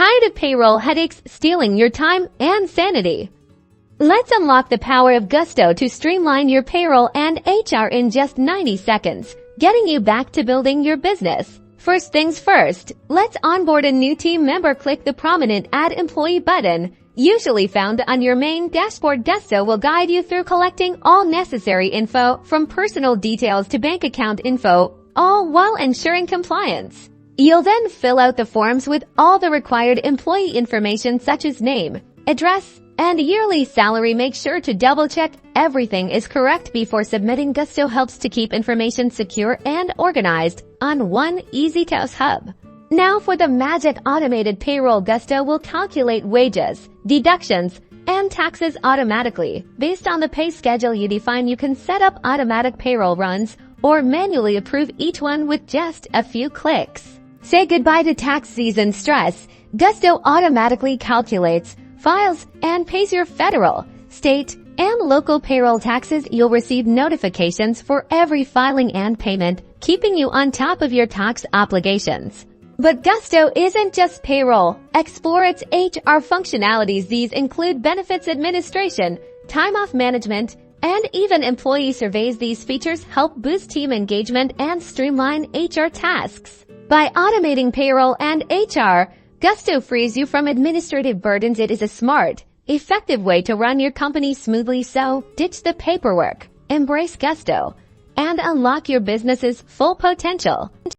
Tired of payroll headaches stealing your time and sanity? Let's unlock the power of Gusto to streamline your payroll and HR in just 90 seconds, getting you back to building your business. First things first, let's onboard a new team member. Click the prominent Add Employee button, usually found on your main dashboard. Gusto will guide you through collecting all necessary info, from personal details to bank account info, all while ensuring compliance. You'll then fill out the forms with all the required employee information such as name, address, and yearly salary. Make sure to double-check everything is correct before submitting. Gusto helps to keep information secure and organized on one easy-to-use hub. Now for the magic automated payroll. Gusto will calculate wages, deductions, and taxes automatically. Based on the pay schedule you define, you can set up automatic payroll runs or manually approve each one with just a few clicks. Say goodbye to tax season stress. Gusto automatically calculates, files, and pays your federal, state, and local payroll taxes. You'll receive notifications for every filing and payment, keeping you on top of your tax obligations. But Gusto isn't just payroll. Explore its HR functionalities. These include benefits administration, time off management, and even employee surveys. These features help boost team engagement and streamline HR tasks. By automating payroll and HR, Gusto frees you from administrative burdens. It is a smart, effective way to run your company smoothly. So, ditch the paperwork, embrace Gusto, and unlock your business's full potential.